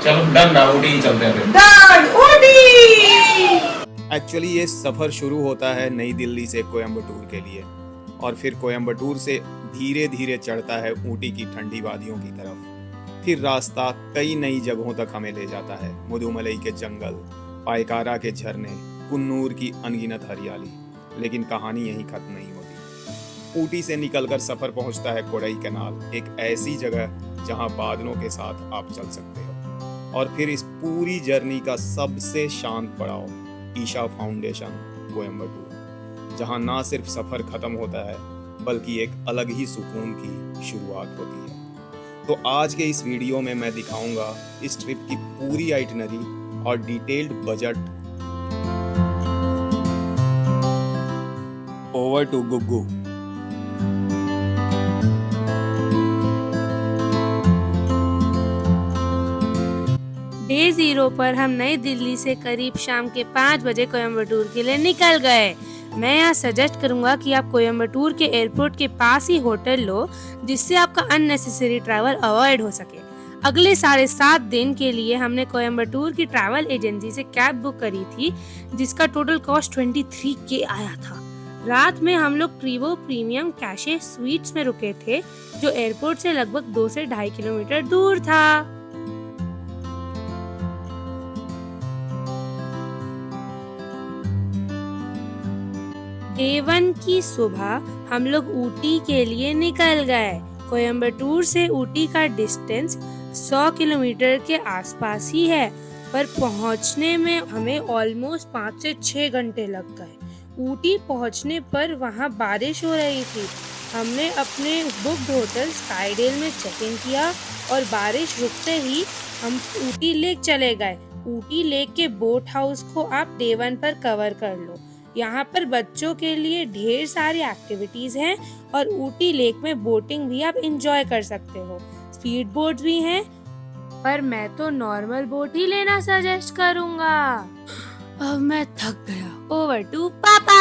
चलो डन ना, ऊटी ही चलते हैं फिर। डन ऊटी। एक्चुअली ये सफ़र शुरू होता है नई दिल्ली से कोयम्बटूर के लिए और फिर कोयम्बटूर से धीरे धीरे चढ़ता है ऊटी की ठंडी वादियों की तरफ। फिर रास्ता कई नई जगहों तक हमें ले जाता है। मुदुमलई के जंगल, पाइकारा के झरने, कुन्नूर की अनगिनत हरियाली। लेकिन कहानी यहीं खत्म नहीं होती। ऊटी से निकलकर सफ़र पहुंचता है कोडाई कैनाल, एक ऐसी जगह जहां बादलों के साथ आप चल सकते हो। और फिर इस पूरी जर्नी का सबसे शांत पड़ाव ईशा फाउंडेशन कोयम्बटूर, जहां ना सिर्फ सफर खत्म होता है बल्कि एक अलग ही सुकून की शुरुआत होती है। तो आज के इस वीडियो में मैं दिखाऊंगा इस ट्रिप की पूरी आइटिनरी और डिटेल्ड बजट। ओवर टू गुग्गू। डे 0 पर हम नई दिल्ली से करीब शाम के 5 बजे कोयम्बटूर के लिए निकल गए। मैं यहाँ सजेस्ट करूँगा कि आप कोयम्बटूर के एयरपोर्ट के पास ही होटल लो, जिससे आपका अननेसेसरी ट्रैवल अवॉइड हो सके। अगले 7.5 दिन के लिए हमने कोयम्बटूर की ट्रैवल एजेंसी से कैब बुक करी थी, जिसका टोटल कॉस्ट 23K आया था। रात में हम लोग ट्रीवो प्रीमियम कैशे स्वीट्स में रुके थे, जो एयरपोर्ट से लगभग 2 से 2.5 किलोमीटर दूर था। डे 1 की सुबह हम लोग ऊटी के लिए निकल गए। कोयम्बटूर से ऊटी का डिस्टेंस 100 किलोमीटर के आसपास ही है, पर पहुंचने में हमें ऑलमोस्ट 5 से 6 घंटे लग गए। ऊटी पहुंचने पर वहां बारिश हो रही थी। हमने अपने बुक्ड होटल स्काईडेल में चेक इन किया और बारिश रुकते ही हम ऊटी लेक चले गए। ऊटी लेक के बोट हाउस को आप डे 1 पर कवर कर लो। यहाँ पर बच्चों के लिए ढेर सारी एक्टिविटीज हैं और ऊटी लेक में बोटिंग भी आप एंजॉय कर सकते हो। स्पीड बोट भी हैं, पर मैं तो नॉर्मल बोट ही लेना सजेस्ट करूँगा। अब मैं थक गया। ओवर टू पापा।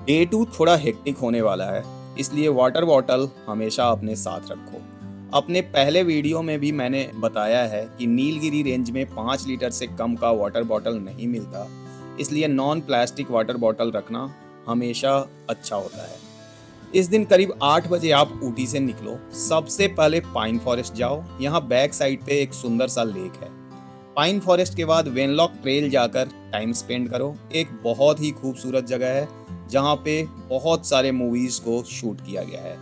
डे 2 थोड़ा हेक्टिक होने वाला है, इसलिए वाटर बॉटल हमेशा अपने साथ रखो। अपने पहले वीडियो में भी मैंने बताया है कि नीलगिरी रेंज में 5 लीटर से कम का वाटर बॉटल नहीं मिलता, इसलिए नॉन प्लास्टिक वाटर बॉटल रखना हमेशा अच्छा होता है। इस दिन करीब 8 बजे आप ऊटी से निकलो। सबसे पहले पाइन फॉरेस्ट जाओ। यहाँ बैक साइड पे एक सुंदर सा लेक है। पाइन फॉरेस्ट के बाद वेनलॉक ट्रेल जाकर टाइम स्पेंड करो। एक बहुत ही खूबसूरत जगह है जहाँ पे बहुत सारे मूवीज को शूट किया गया है।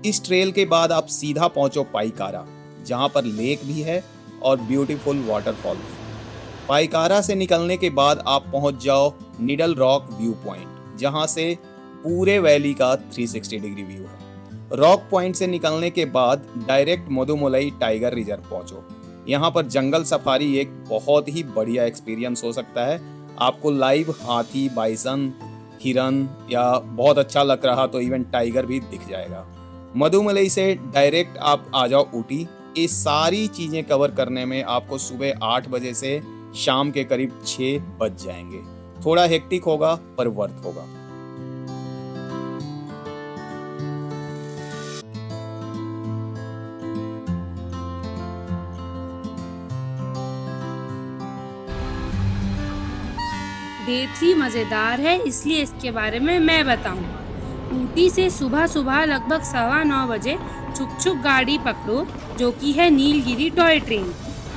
इस ट्रेल के बाद आप सीधा पहुंचो पाइकारा, जहाँ पर लेक भी है और ब्यूटीफुल वाटरफॉल भी। पाइकारा से निकलने के बाद आप पहुंच जाओ निडल रॉक व्यू पॉइंट, जहाँ से पूरे वैली का 360 डिग्री व्यू है। रॉक पॉइंट से निकलने के बाद डायरेक्ट मुदुमलई टाइगर रिजर्व पहुंचो। यहाँ पर जंगल सफारी एक बहुत ही बढ़िया एक्सपीरियंस हो सकता है। आपको लाइव हाथी, बाइसन, हिरन या बहुत अच्छा लग रहा तो इवन टाइगर भी दिख जाएगा। मधुमलई से डायरेक्ट आप आ जाओ ऊटी। ये सारी चीजें कवर करने में आपको सुबह 8 बजे से शाम के करीब 6 बज जाएंगे। थोड़ा हेक्टिक होगा पर वर्थ होगा। डे 3 मजेदार है, इसलिए इसके बारे में मैं बताऊंगा। ऊटी से सुबह सुबह लगभग 9:15 बजे छुक छुक गाड़ी पकड़ो, जो कि है नीलगिरी टॉय ट्रेन।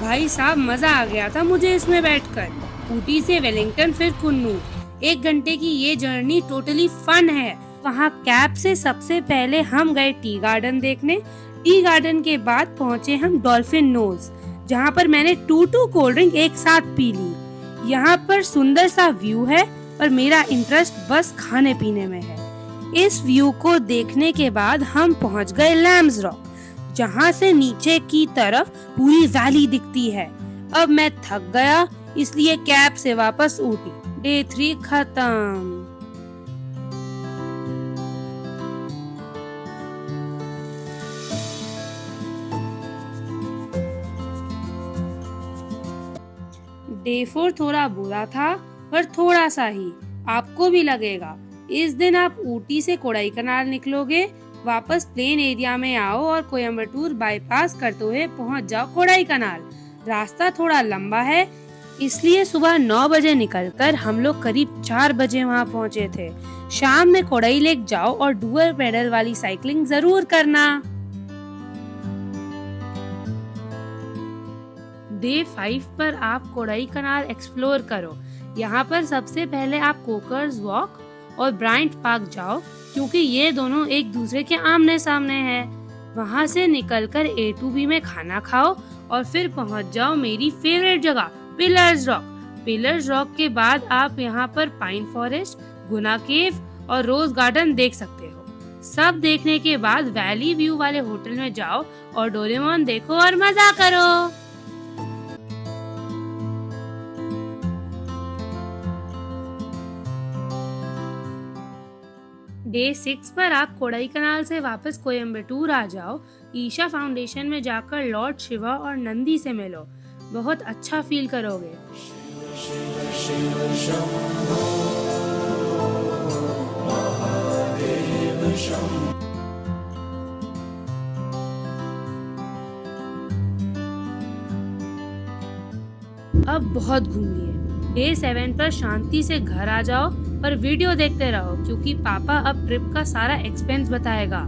भाई साहब, मजा आ गया था मुझे इसमें बैठकर। ऊटी से वेलिंगटन फिर कुन्नूर। 1 घंटे की ये जर्नी टोटली फन है। वहाँ कैब से सबसे पहले हम गए टी गार्डन देखने। टी गार्डन के बाद पहुँचे हम डॉल्फिन नोज, जहाँ पर मैंने 2 कोल्ड ड्रिंक एक साथ पी ली। यहाँ पर सुंदर सा व्यू है और मेरा इंटरेस्ट बस खाने पीने में है। इस व्यू को देखने के बाद हम पहुँच गए लैम्स रॉक, जहाँ से नीचे की तरफ पूरी वैली दिखती है। अब मैं थक गया, इसलिए कैब से वापस ऊटी। डे 3 खत्म। डे 4 थोड़ा बुरा था। पर थोड़ा सा ही, आपको भी लगेगा। इस दिन आप ऊटी से कोडाईकनाल निकलोगे, वापस प्लेन एरिया में आओ और कोयम्बटूर बाईपास करते हुए पहुंच जाओ कोडाईकनाल। रास्ता थोड़ा लंबा है, इसलिए सुबह 9 बजे निकलकर हम लोग करीब 4 बजे वहां पहुंचे थे। शाम में कोडाई लेक जाओ और डुअल पेडल वाली साइकिलिंग जरूर करना। डे 5 पर आप कोडाईकनाल एक्सप्लोर करो। यहाँ पर सबसे पहले आप कोकर्स वॉक और ब्राइंट पार्क जाओ, क्योंकि ये दोनों एक दूसरे के आमने सामने हैं। वहाँ से निकलकर A2B में खाना खाओ और फिर पहुँच जाओ मेरी फेवरेट जगह पिलर्स रॉक। पिलर्स रॉक के बाद आप यहाँ पर पाइन फॉरेस्ट, गुना केव और रोज गार्डन देख सकते हो। सब देखने के बाद वैली व्यू वाले होटल में जाओ और डोरेमोन देखो और मजा करो। डे 6 पर आप कोडाईकनाल से वापस कोयम्बटूर आ जाओ। ईशा फाउंडेशन में जाकर लॉर्ड शिवा और नंदी से मिलो, बहुत अच्छा फील करोगे। अब बहुत घूम लिए। डे 7 पर शांति से घर आ जाओ, पर वीडियो देखते रहो क्योंकि पापा अब ट्रिप का सारा एक्सपेंस बताएगा।